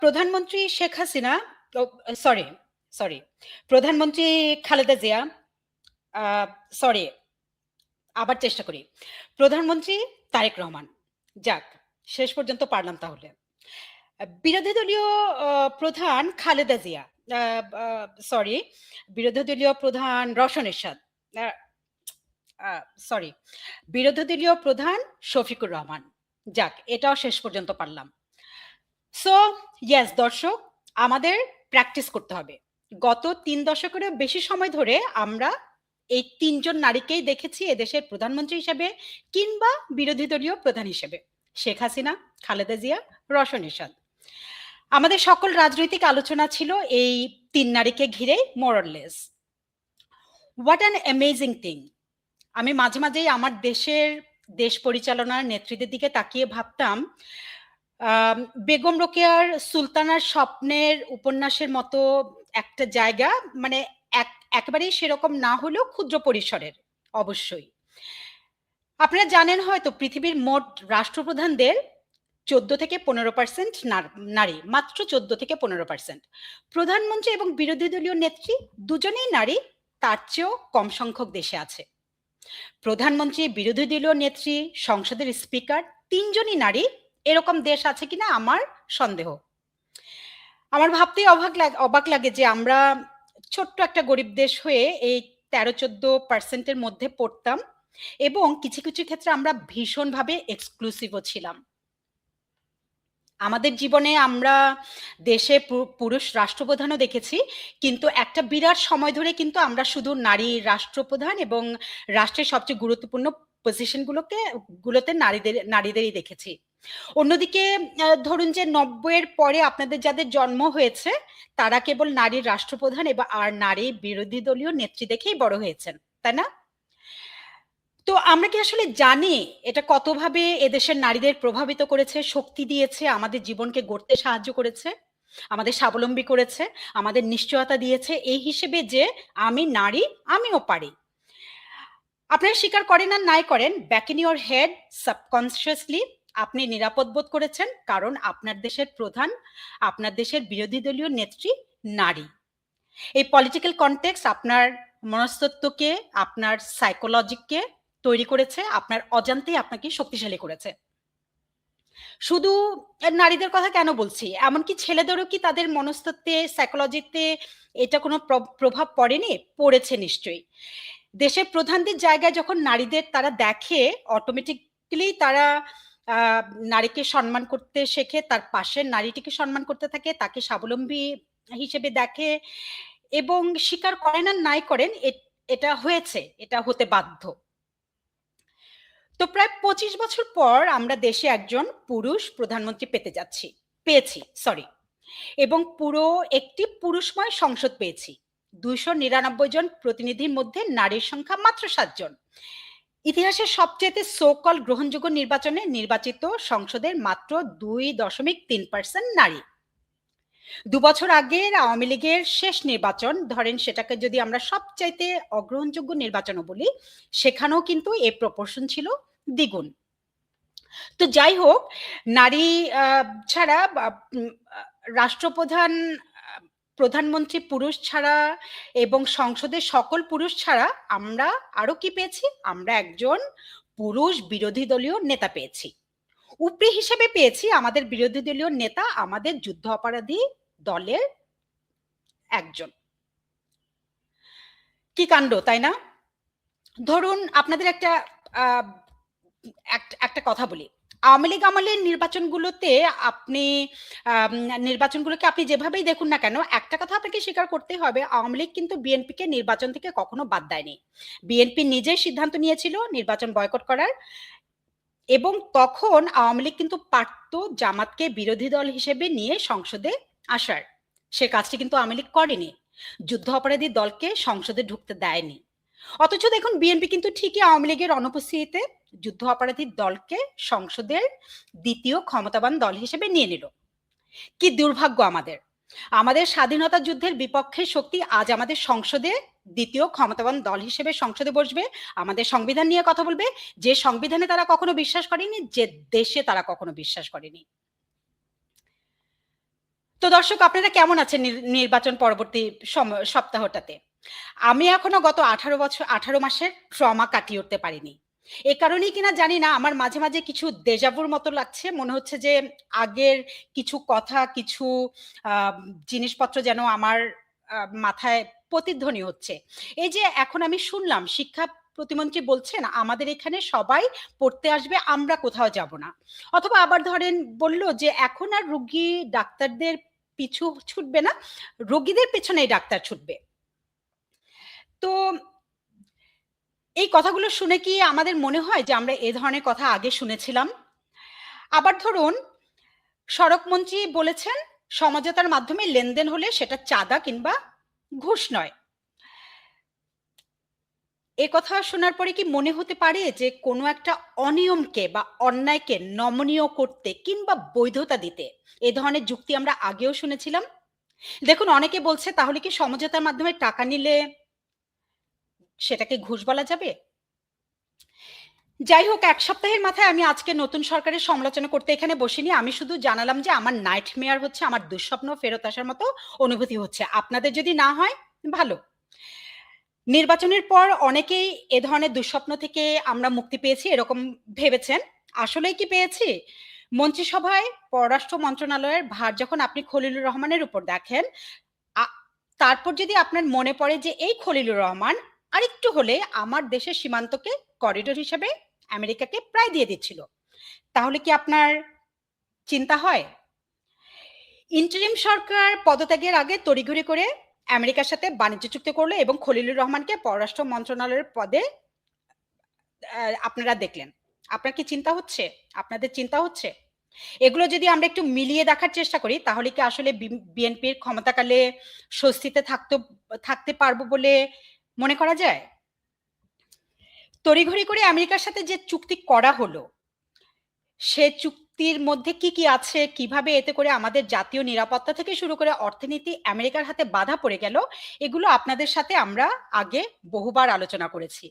প্রধানমন্ত্রী Sheikh Hasina, sorry sorry প্রধানমন্ত্রী Khaleda Zia, sorry, আবার চেষ্টা করি। প্রধানমন্ত্রী তারেক রহমান। যাক, শেষ পর্যন্ত পারলাম তাহলে। বিরোধী দলীয় প্রধান খালেদা জিয়া, সরি, বিরোধী দলীয় প্রধান রওশন এরশাদ, সরি, বিরোধী দলীয় প্রধান শফিকুর রহমান। যাক, এটাও শেষ পর্যন্ত পারলাম। সো ইয়েস দর্শক, আমাদের প্র্যাকটিস করতে হবে। গত ৩ দশকেরও বেশি সময় ধরে আমরা এই ৩ জন নারীকেই দেখেছি এদেশের প্রধানমন্ত্রী হিসেবে কিংবা বিরোধী দলীয় প্রধান হিসেবে। শেখ হাসিনা, খালেদা জিয়া, রওশন এরশাদ। আমাদের সকল রাজনৈতিক আলোচনা ছিল এই ৩ নারীকে ঘিরে মোরলেস। What an amazing thing. আমি মাঝে মাঝেই আমার দেশ পরিচালনার নেত্রীদের দিকে তাকিয়ে ভাবতাম, বেগম রোকেয়ার সুলতানার স্বপ্নের উপন্যাসের মতো একটা জায়গা, মানে একেবারেই সেরকম না হলেও ক্ষুদ্র পরিসরের অবশ্যই। আপনারা জানেন হয়তো পৃথিবীর মোট রাষ্ট্রপ্রধানদের 14 থেকে 15% নারী, মাত্র 14 থেকে 15%। প্রধানমন্ত্রী এবং বিরোধী দলীয় নেত্রী দুজনেই নারী, তার চেয়েও কম সংখ্যক দেশে আছে। প্রধানমন্ত্রী, বিরোধী দলীয় নেত্রী, সংসদের স্পিকার তিনজনই নারী, এরকম দেশ আছে কিনা আমার সন্দেহ। আমার ভাবতেই অবাক লাগে যে আমরা ছোট্ট একটা গরিব দেশ হয়ে এই 13-14% মধ্যে পড়তাম এবং কিছু কিছু ক্ষেত্রে আমরা ভীষণভাবে এক্সক্লুসিভও ছিলাম। আমাদের জীবনে আমরা দেশে পুরুষ রাষ্ট্রপ্রধানও দেখেছি, কিন্তু একটা বিরাট সময় ধরে কিন্তু আমরা শুধু নারী রাষ্ট্রপ্রধান এবং রাষ্ট্রের সবচেয়ে গুরুত্বপূর্ণ পজিশনগুলোতে নারীদেরই দেখেছি। অন্যদিকে ধরুন যে 90-এর পরে আপনাদের যাদের জন্ম হয়েছে তারা কেবল নারীর রাষ্ট্রপ্রধান আর নারী বিরোধী দলীয় নেত্রী দেখেই বড় হয়েছেন, তাই না? তো আমরা কি আসলে জানি এটা কতভাবে এদেশের নারীদের প্রভাবিত করেছে, শক্তি দিয়েছে, আমাদের জীবনকে গড়তে সাহায্য করেছে, আমাদের স্বাবলম্বী করেছে, আমাদের নিশ্চয়তা দিয়েছে এই হিসেবে যে আমি নারী, আমিও পারি। আপনারা স্বীকার করেন আর নাই করেন, back in your head subconsciously আপনি নিরাপদ বোধ করেছেন, কারণ আপনার দেশের প্রধান, আপনার দেশের বিরোধী দলীয় নেত্রী নারী। এই পলিটিক্যাল কনটেক্সট আপনার মনস্তত্ত্বকে, আপনার সাইকোলজিকে তৈরি করেছে, আপনার অজান্তেই আপনাকে শক্তিশালী করেছে। শুধু নারীদের কথা কেন বলছি, এমনকি ছেলেদেরও কি তাদের মনস্তত্ত্বে, সাইকোলজিতে এটা কোনো প্রভাব পড়েনি? পড়েছে নিশ্চয়ই। দেশের প্রধানদের জায়গায় যখন নারীদের তারা দেখে, অটোমেটিক্যালি তারা নারীকে সম্মান করতে শেখে, তার পাশের নারীটিকে সম্মান করতে থাকে, তাকে স্বাবলম্বী হিসেবে দেখে এবং স্বীকার করেন আর নাই করেন, এটা হয়েছে, এটা হতে বাধ্য। তো প্রায় 25 বছর পর আমরা দেশে একজন পুরুষ প্রধানমন্ত্রী পেয়েছি এবং পুরো একটি পুরুষময় সংসদ পেয়েছি। 299 জন প্রতিনিধির মধ্যে নারীর সংখ্যা মাত্র 7 জন। ইতিহাসের সবচেয়ে সো-কল গ্রহণযোগ্য নির্বাচনে নির্বাচিত সংসদের মাত্র 2.3% নারী। 2 বছর আগের আওয়ামী লীগের শেষ নির্বাচন, ধরেন সেটাকে যদি আমরা সবচাইতে অগ্রহণযোগ্য নির্বাচনও বলি, সেখানেও কিন্তু এই প্রপোর্শন ছিল দ্বিগুণ। তো যাই হোক, নারী ছাড়া রাষ্ট্রপ্রধান, প্রধানমন্ত্রী পুরুষ ছাড়া এবং সংসদের সকল পুরুষ ছাড়া আমরা আরো কি পেয়েছি? আমরা একজন পুরুষ বিরোধী দলীয় নেতা পেয়েছি। উপরি হিসেবে পেয়েছি আমাদের বিরোধী দলীয় নেতা আমাদের যুদ্ধ অপরাধী দলের একজন। কি কাণ্ড, তাই না? ধরুন আপনাদের একটা কথা বলি, আওয়ামী লীগ আমলের নির্বাচনগুলোকে আপনি যেভাবেই দেখুন না কেন, একটা কথা আপনাকে স্বীকার করতে হবে, আওয়ামী লীগ কিন্তু বিএনপিকে নির্বাচন থেকে কখনো বাদ দেয়নি। বিএনপি নিজেই সিদ্ধান্ত নিয়েছিল নির্বাচন বয়কট করার, এবং তখন আওয়ামী লীগ কিন্তু পারত জামাতকে বিরোধী দল হিসেবে নিয়ে সংসদে আসার, সে কাজটি কিন্তু আওয়ামী লীগ করেনি, যুদ্ধ অপরাধী দলকে সংসদে ঢুকতে দেয়নি। অথচ দেখুন বিএনপি কিন্তু ঠিকই আওয়ামী লীগের অনুপস্থিতিতে যুদ্ধ অপরাধী দলকে সংসদের দ্বিতীয় ক্ষমতাবান দল হিসেবে নিয়ে নিল। কি দুর্ভাগ্য আমাদের স্বাধীনতা যুদ্ধের বিপক্ষের শক্তি আজ আমাদের সংসদে দ্বিতীয় ক্ষমতাবান দল হিসেবে সংসদে বসবে, আমাদের সংবিধান নিয়ে কথা বলবে, যে সংবিধানে তারা কখনো বিশ্বাস করেনি, যে দেশে তারা কখনো বিশ্বাস করেনি। তো দর্শক, আপনারা কেমন আছেন নির্বাচন পরবর্তী সপ্তাহটাতে? আমি এখনো গত 18 মাসের ট্রমা কাটিয়ে উঠতে পারিনি। এ কারণেই কিনা জানি না, আমার মাঝে, মাঝে কিছু দেজাভুর মতো লাগছে। মনে হচ্ছে যে আগের কিছু কথা, কিছু আ জিনিসপত্র যেন আমার মাথায় প্রতিধ্বনি হচ্ছে। এই যে এখন আমি শুনলাম শিক্ষা প্রতিমন্ত্রী বলছেন, আমাদের এখানে সবাই পড়তে আসবে, আমরা কোথাও যাব না। অথবা আবার ধরেন বলল যে এখন আর রোগী ডাক্তারদের পিছু ছুটবে না, রোগীদের পেছনেই ডাক্তার ছুটবে। তো এই কথাগুলো শুনে কি আমাদের মনে হয় যে আমরা এ ধরনের কথা আগে শুনেছিলাম? আবার ধরুন, সড়কমন্ত্রী বলেছেন সমঝোতার মাধ্যমে লেনদেন হলে সেটা চাঁদা কিংবা ঘুষ নয়। এ কথা শোনার পরে কি মনে হতে পারে যে কোনো একটা অনিয়মকে বা অন্যায়কে নমনীয় করতে কিংবা বৈধতা দিতে এ ধরনের যুক্তি আমরা আগেও শুনেছিলাম? দেখুন, অনেকে বলছে তাহলে কি সমঝোতার মাধ্যমে টাকা নিলে সেটাকে ঘুষ বলা যাবে? যাই হোক, ১ সপ্তাহের মাথায় আমি আজকে নতুন সরকারের সমালোচনা করতে এখানে বসিনি। আমি শুধু জানালাম যে আমার নাইটমেয়ার হচ্ছে, আমার দুঃস্বপ্ন ফেরত আসার মতো অনুভূতি হচ্ছে। আপনাদের যদি না হয়, ভালো। নির্বাচনের পর অনেকেই এ ধরনের দুঃস্বপ্ন থেকে আমরা মুক্তি পেয়েছি এরকম ভেবেছেন। আসলেই কি পেয়েছি? মন্ত্রিসভায় পররাষ্ট্র মন্ত্রণালয়ের ভার যখন আপনি খলিলুর রহমানের উপর দেখেন, আ তারপর যদি আপনার মনে পড়ে যে এই খলিলুর রহমান আরেকটু হলে আমার দেশের সীমান্তকে করিডোর হিসেবে আমেরিকাকে প্রায় দিয়ে দিচ্ছিল। তাহলে কি আপনার চিন্তা হয়? ইন্টারিম সরকার পদত্যাগের আগে তড়িঘড়ি করে আমেরিকার সাথে বাণিজ্য চুক্তি করলো এবং খলিলুর রহমানকে পররাষ্ট্র মন্ত্রণালয়ের পদে আপনারা দেখলেন। আপনার কি চিন্তা হচ্ছে? আপনাদের চিন্তা হচ্ছে? এগুলো যদি আমরা একটু মিলিয়ে দেখার চেষ্টা করি, তাহলে কি আসলে বিএনপির ক্ষমতাকালে স্বস্তিতে থাকতে পারবো বলে মনে করা যায়? তড়িঘড়ি করে আমেরিকার সাথে যে চুক্তি করা হলো, সে চুক্তির মধ্যে কি, কি আছে? কিভাবে এতে করে আমাদের জাতীয় নিরাপত্তা থেকে শুরু করে অর্থনীতি আমেরিকার হাতে বাধা পড়ে গেল, এগুলো আপনাদের সাথে আমরা আগে বহুবার আলোচনা করেছি।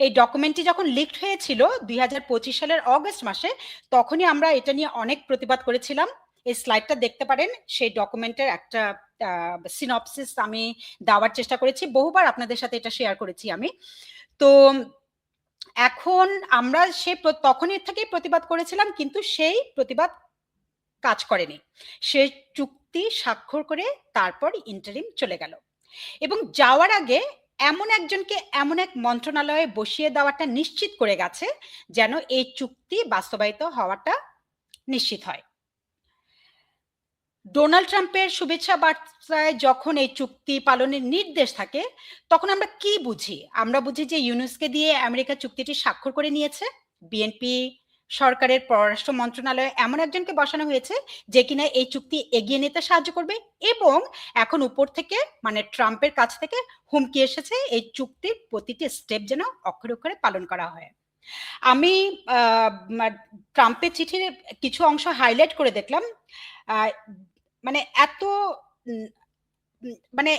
এই ডকুমেন্টটি যখন লিকড হয়েছিল ২০২৫ সালের অগাস্ট মাসে, তখনই আমরা এটা নিয়ে অনেক প্রতিবাদ করেছিলাম। এই স্লাইডটা দেখতে পারেন, সেই ডকুমেন্টের একটা সিনপসিস আমি দেওয়ার চেষ্টা করেছি। বহুবার আপনাদের সাথে এটা শেয়ার করেছি আমি। তো এখন আমরা তখনই থেকেই প্রতিবাদ করেছিলাম, কিন্তু সেই প্রতিবাদ কাজ করেনি। সেই চুক্তি স্বাক্ষর করে তারপর ইন্টারিম চলে গেল এবং যাওয়ার আগে এমন একজনকে এমন এক মন্ত্রণালয়ে বসিয়ে দেওয়াটা নিশ্চিত করে গেছে যেন এই চুক্তি বাস্তবায়িত হওয়াটা নিশ্চিত হয়। ডোনাল্ড ট্রাম্পের শুভেচ্ছা বার্তায় যখন এই চুক্তি পালনের নির্দেশ থাকে, তখন আমরা কি বুঝি? আমরা বুঝি যে ইউনুসকে দিয়ে আমেরিকা চুক্তিটি স্বাক্ষর করে নিয়েছে। বিএনপি সরকারের পররাষ্ট্র মন্ত্রণালয়ে এমন একজনকে বসানো হয়েছে যে কিনা এই চুক্তি এগিয়ে নিতে সাহায্য করবে এবং এখন উপর থেকে, মানে ট্রাম্পের কাছ থেকে হুমকি এসেছে এই চুক্তির প্রতিটি স্টেপ যেন অক্ষরে অক্ষরে পালন করা হয়। আমি ট্রাম্পের চিঠির কিছু অংশ হাইলাইট করে দেখলাম। মানে এত মানে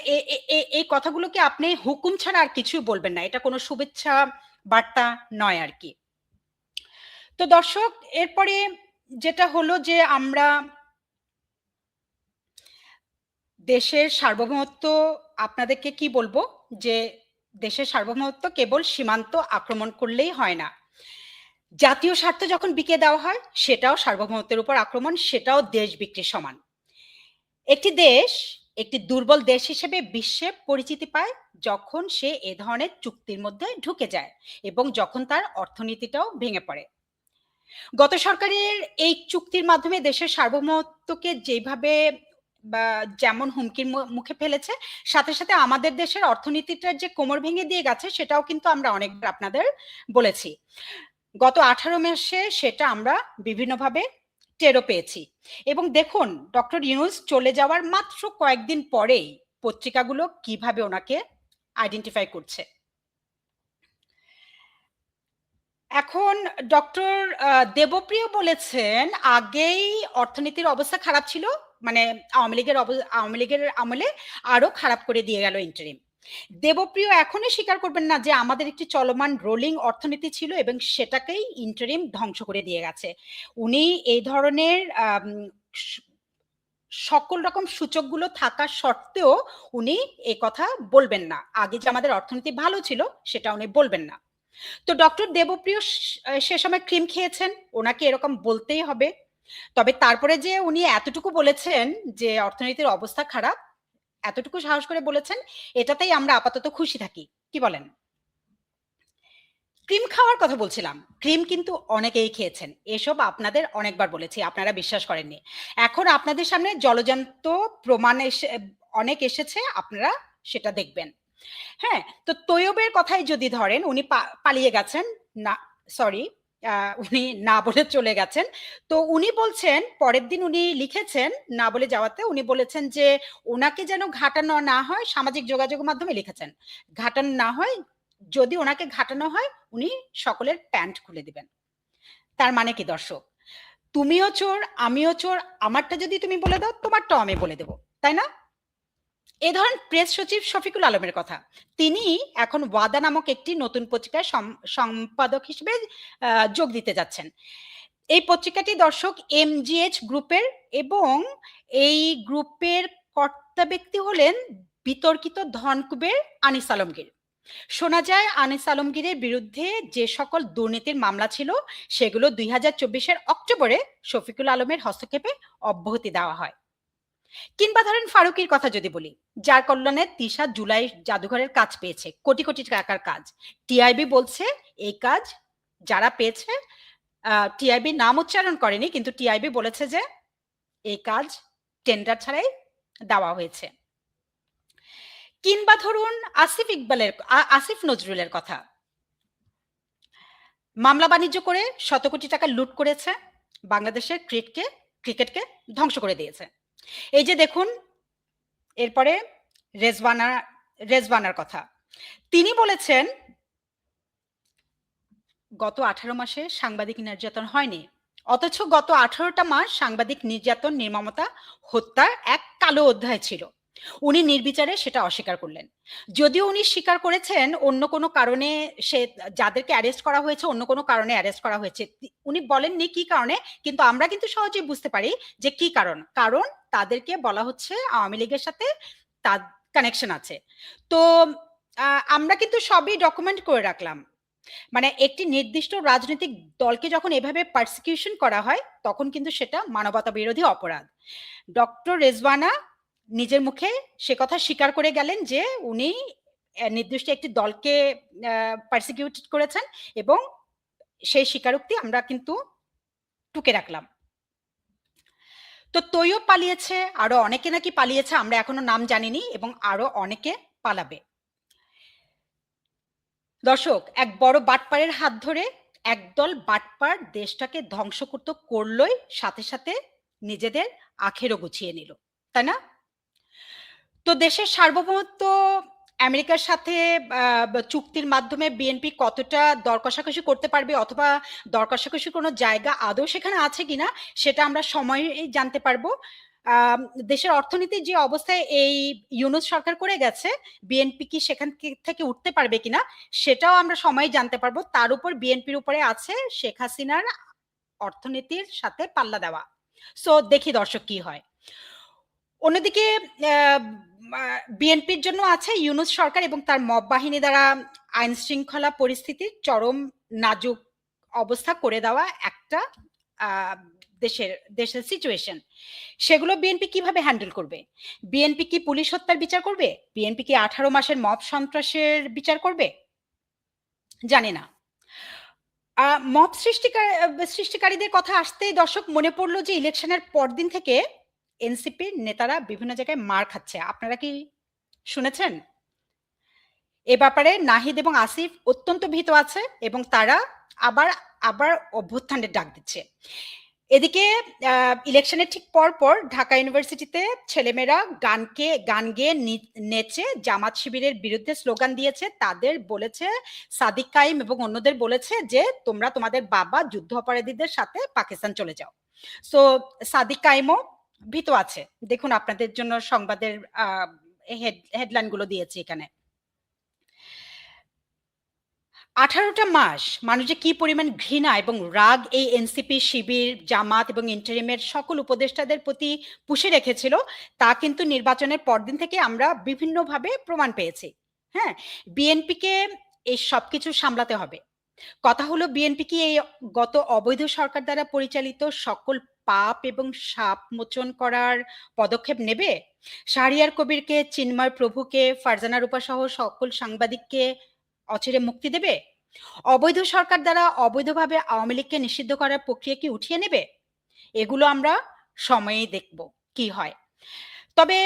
এই কথাগুলোকে আপনি হুকুম ছাড়া আর কিছুই বলবেন না। এটা কোনো শুভেচ্ছা বার্তা নয় আর কি। তো দর্শক, এরপরে যেটা হলো যে আমরা দেশের সার্বভৌমত্ব, আপনাদেরকে কি বলবো যে দেশের সার্বভৌমত্ব কেবল সীমান্ত আক্রমণ করলেই হয় না। জাতীয় স্বার্থ যখন বিকে দেওয়া হয়, সেটাও সার্বভৌমত্বের উপর আক্রমণ, সেটাও দেশ বিক্রির সমান। একটি দেশ একটি দুর্বল দেশ হিসেবে বিশ্বে পরিচিতি পায় যখন সে এ ধরনের চুক্তির মধ্যে ঢুকে যায় এবং যখন তার অর্থনীতিটাও ভেঙে পড়ে। গত সরকারের এই চুক্তির মাধ্যমে দেশের সার্বভৌমত্বকে যেভাবে বা যেমন হুমকির মুখে ফেলেছে, সাথে সাথে আমাদের দেশের অর্থনীতিটার যে কোমর ভেঙে দিয়ে গেছে, সেটাও কিন্তু আমরা অনেকবার আপনাদের বলেছি। গত 18 মাসে সেটা আমরা বিভিন্নভাবে টেরও পেয়েছি এবং দেখুন, ডক্টর ইউনূস চলে যাওয়ার মাত্র কয়েকদিন পরেই পত্রিকাগুলো কিভাবে ওনাকে আইডেন্টিফাই করছে। এখন ডক্টর দেবপ্রিয় বলেছেন আগেই অর্থনীতির অবস্থা খারাপ ছিল, মানে আওয়ামী লীগের আমলে আরো খারাপ করে দিয়ে গেল ইন্টারিম। দেবপ্রিয় এখনই স্বীকার করবেন না যে আমাদের একটি চলমান রোলিং অর্থনীতি ছিল এবং সেটাকেই ইন্টারিম ধ্বংস করে দিয়ে গেছে। উনি এই ধরনের সকল রকম সূচকগুলো থাকা সত্ত্বেও উনি এই কথা বলবেন না, আগে যে আমাদের অর্থনীতি ভালো ছিল সেটা উনি বলবেন না। তো ডক্টর দেবপ্রিয় সে সময় ক্রিম খেয়েছেন, ওনাকে এরকম বলতেই হবে। তবে তারপরে যে উনি এতটুকু বলেছেন যে অর্থনীতির অবস্থা খারাপ, এতটুকু সাহস করে বলেছেন, এটাতেই আমরা আপাতত খুশি থাকি। কি বলেন? ক্রিম খাওয়ার কথা বলছিলাম, ক্রিম কিন্তু অনেকেই খেয়েছেন, এসব আপনাদের অনেকবার বলেছি, আপনারা বিশ্বাস করেননি। এখন আপনাদের সামনে জলজান্ত প্রমাণ অনেক এসেছে, আপনারা সেটা দেখবেন। হ্যাঁ, তো তৈয়বের কথাই যদি ধরেন, উনি পালিয়ে গেছেন, না সরি, উনি না বলে চলে গেছেন। তো উনি বলছেন, পরের দিন উনি লিখেছেন না বলে যাওয়াতে, উনি বলেছেন যে ওনাকে যেন ঘাটানো না হয়, সামাজিক যোগাযোগের মাধ্যমে লিখেছেন, ঘাটানো না হয়, যদি ওনাকে ঘাটানো হয় উনি সকলের প্যান্ট খুলে দিবেন। তার মানে কি দর্শক, তুমিও চোর আমিও চোর, আমারটা যদি তুমি বলে দাও তোমারটাও আমি বলে দেব, তাই না? এ ধরেন প্রেস সচিব শফিকুল আলমের কথা, তিনি এখন ওয়াদা নামক একটি নতুন পত্রিকায় সম্পাদক হিসেবে যোগ দিতে যাচ্ছেন। এই পত্রিকাটি দর্শক এমজিএইচ গ্রুপের, এবং এই গ্রুপের কর্তা ব্যক্তি হলেন বিতর্কিত ধনকুবের আনিস আলমগীর। শোনা যায় আনিস আলমগীরের বিরুদ্ধে যে সকল দুর্নীতির মামলা ছিল সেগুলো 2024-এর অক্টোবরে শফিকুল আলমের হস্তক্ষেপে অব্যাহতি দেওয়া হয়। কিংবা ধরেন ফারুকির কথা যদি বলি, যার কল্যাণে তিশা জুলাই জাদুঘরের কাজ পেয়েছে, কোটি কোটি টাকার কাজ। টিআইবি বলছে এই কাজ যারা পেয়েছে, টিআইবি নাম উচ্চারণ করেনি, কিন্তু টিআইবি বলেছে যে এই কাজ টেন্ডার ছাড়াই দেওয়া হয়েছে। কিংবা ধরুন আসিফ নজরুলের কথা, মামলা বাণিজ্য করে শত কোটি টাকা লুট করেছে, বাংলাদেশের ক্রিকেটকে ধ্বংস করে দিয়েছে। এই যে দেখুন, এরপরে রেজওয়ানার কথা, তিনি বলেছেন গত 18 মাসে সাংবাদিক নির্যাতন হয়নি, অথচ গত 18টা মাস সাংবাদিক নির্যাতন, নির্মমতা, হত্যার এক কালো অধ্যায় ছিল। উনি নির্বিচারে সেটা অস্বীকার করলেন। যদিও উনি স্বীকার করেছেন অন্য কোনো কারণে, সে যাদেরকে অ্যারেস্ট করা হয়েছে অন্য কোনো কারণে অ্যারেস্ট করা হয়েছে, উনি বলেননি কি কারণে, কিন্তু আমরা কিন্তু সহজেই বুঝতে পারি যে কি কারণ। কারণ তাদেরকে বলা হচ্ছে আওয়ামী লীগের সাথে তার কানেকশন আছে। তো আমরা কিন্তু সবই ডকুমেন্ট করে রাখলাম। মানে একটি নির্দিষ্ট রাজনৈতিক দলকে যখন এভাবে পারসিকিউশন করা হয় তখন কিন্তু সেটা মানবতা বিরোধী অপরাধ। ডক্টর রেজওয়ানা নিজের মুখে সে কথা স্বীকার করে গেলেন যে উনি নির্দিষ্ট একটি দলকে পারসিকিউট করেছেন, এবং সেই স্বীকারোক্তি আমরা কিন্তু টুকে রাখলাম। তো তৈয়ব পালিয়েছে, আরো অনেকে নাকি পালিয়েছে, আমরা এখনো নাম জানিনি, এবং আরো অনেকে পালাবে। দর্শক, এক বড় বাটপারের হাত ধরে একদল বাটপার দেশটাকে ধ্বংস করলই, সাথে সাথে নিজেদের আখেরও গুছিয়ে নিল, তাই না? তো দেশের সার্বভৌমত্ব আমেরিকার সাথে চুক্তির মাধ্যমে বিএনপি কতটা দর কষাকষি করতে পারবে, অথবা দর কষাকষি কোনো জায়গা আদৌ সেখানে আছে কিনা, সেটা আমরা সময়েই জানতে পারবো। দেশের অর্থনীতির যে অবস্থায় এই ইউনূস সরকার করে গেছে, বিএনপি কি সেখান থেকে উঠতে পারবে কিনা সেটাও আমরা সময়ে জানতে পারবো। তার উপর বিএনপির উপরে আছে শেখ হাসিনার অর্থনীতির সাথে পাল্লা দেওয়া। সো দেখি দর্শক কি হয়। অন্যদিকে বিএনপির জন্য আছে ইউনূস সরকার এবং তার মব বাহিনী দ্বারা আইন শৃঙ্খলা পরিস্থিতির চরম নাজুক অবস্থা করে দেওয়া একটা দেশের সিচুয়েশন। সেগুলো বিএনপি কিভাবে হ্যান্ডেল করবে? বিএনপি কি পুলিশ হত্যার বিচার করবে? বিএনপি কি 18 মাসের মব সন্ত্রাসের বিচার করবে? জানি না। মব সৃষ্টিকারীদের কথা আসতেই দর্শক মনে পড়লো যে ইলেকশনের পরদিন থেকে এনসিপির নেতারা বিভিন্ন জায়গায় মার খাচ্ছে। আপনারা কি শুনেছেন? এ ব্যাপারে নাহিদ এবং আসিফ অত্যন্ত ভীত আছে, এবং তারা আবার আবার অভ্যুত্থানের ডাক দিচ্ছে। এদিকে ইলেকশনের ঠিক পর ঢাকা ইউনিভার্সিটিতে ছেলেমেয়েরা গান গেয়ে নেচে জামাত শিবিরের বিরুদ্ধে স্লোগান দিয়েছে। তাদের বলেছে, সাদিক কাইম এবং অন্যদের বলেছে যে তোমরা তোমাদের বাবা যুদ্ধ অপরাধীদের সাথে পাকিস্তান চলে যাও। সো সাদিক কাইমও ভীত আছে। দেখুন, আপনাদের জন্য সংবাদের হেডলাইন গুলো দিয়েছি এখানে। 18টা মাস মানুষ যে কি পরিমাণ ঘৃণা এবং রাগ এই এনসিপি, শিবির, জামাত এবং ইন্টারিমের সকল উপদেষ্টাদের প্রতি পুষে রেখেছিল, তা কিন্তু নির্বাচনের পরদিন থেকে আমরা বিভিন্নভাবে প্রমাণ পেয়েছি। হ্যাঁ, বিএনপিকে এই সবকিছু সামলাতে হবে। কথা হলো, বিএনপি কি এই গত অবৈধ সরকার দ্বারা পরিচালিত সকল পাপ এবং সাপ মোচন করার পদক্ষেপ নেবে? শাহরিয়ার কবিরকে, চিন্ময় প্রভুকে, ফারজানা রূপা সহ সকল সাংবাদিককে অচিরে মুক্তি দেবে? অবৈধ সরকার দ্বারা অবৈধভাবে আওয়ামী লীগকে নিষিদ্ধ করার প্রক্রিয়া কি উঠিয়ে নেবে? এগুলো আমরা সময়েই দেখব কি হয়। তবে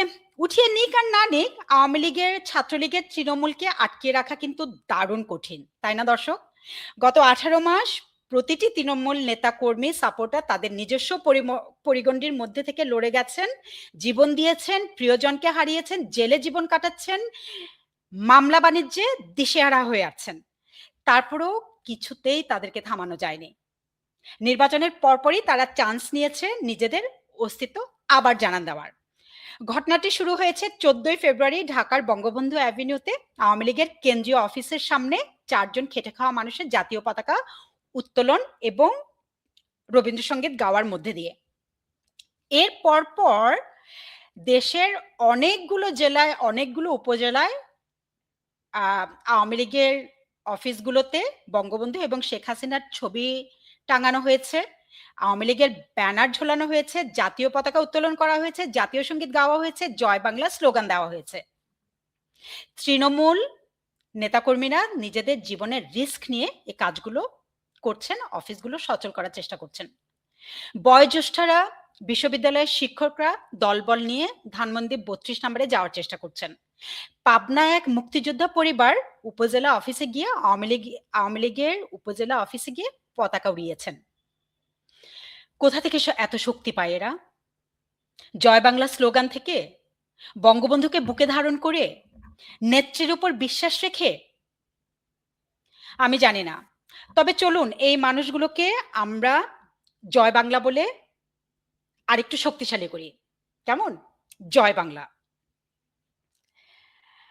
উঠিয়ে নিক আর না নিক, আওয়ামী লীগের, ছাত্রলীগের, তৃণমূলকে আটকে রাখা কিন্তু দারুণ কঠিন, তাই না দর্শক? গত 18 মাস প্রতিটি তৃণমূল নেতা, কর্মী, সাপোর্টার তাদের নিজস্ব পরিগণ্ডির মধ্যে থেকে লড়ে গেছেন, জীবন দিয়েছেন, প্রিয়জনকে হারিয়েছেন, জেলে জীবন কাটাচ্ছেন, মামলা বাণিজ্যে দিশেহারা হয়ে আছেন। তারপরেও কিছুতেই তাদেরকে থামানো যায়নি। নির্বাচনের পরপরই তারা চান্স নিয়েছে নিজেদের অস্তিত্ব আবার জানান দেওয়ার। ঘটনাটি শুরু হয়েছে 14 ফেব্রুয়ারি ঢাকার বঙ্গবন্ধু অ্যাভিনিউতে আওয়ামী লীগের কেন্দ্রীয় অফিসের সামনে 4 জন খেটে খাওয়া মানুষের জাতীয় পতাকা উত্তোলন এবং রবীন্দ্রসঙ্গীত গাওয়ার মধ্যে দিয়ে। এর পরপর দেশের অনেকগুলো জেলায়, অনেকগুলো উপজেলায় আওয়ামী লীগের অফিসগুলোতে বঙ্গবন্ধু এবং শেখ হাসিনার ছবি টাঙানো হয়েছে, আওয়ামী লীগের ব্যানার ঝোলানো হয়েছে, জাতীয় পতাকা উত্তোলন করা হয়েছে, জাতীয় সঙ্গীত গাওয়া হয়েছে, জয় বাংলা স্লোগান দেওয়া হয়েছে। তৃণমূল নেতাকর্মীরা নিজেদের জীবনের রিস্ক নিয়ে এই কাজগুলো করছেন, অফিসগুলো সচল করার চেষ্টা করছেন। বয়োজ্যেষ্ঠরা, বিশ্ববিদ্যালয়ের শিক্ষকরা দলবল নিয়ে ধানমন্ডি 32 নম্বরে যাওয়ার চেষ্টা করছেন। পাবনা এক মুক্তিযোদ্ধা পরিবার উপজেলা অফিসে গিয়ে আওয়ামী লীগের উপজেলা অফিসে গিয়ে পতাকা উড়িয়েছেন। কোথা থেকে এত শক্তি পায় এরা? জয় বাংলা স্লোগান থেকে? বঙ্গবন্ধুকে বুকে ধারণ করে? নেত্রীর উপর বিশ্বাস রেখে? আমি জানি না। তবে চলুন এই মানুষগুলোকে আমরা জয় বাংলা বলে আরেকটু শক্তিশালী করি। কেমন? জয় বাংলা।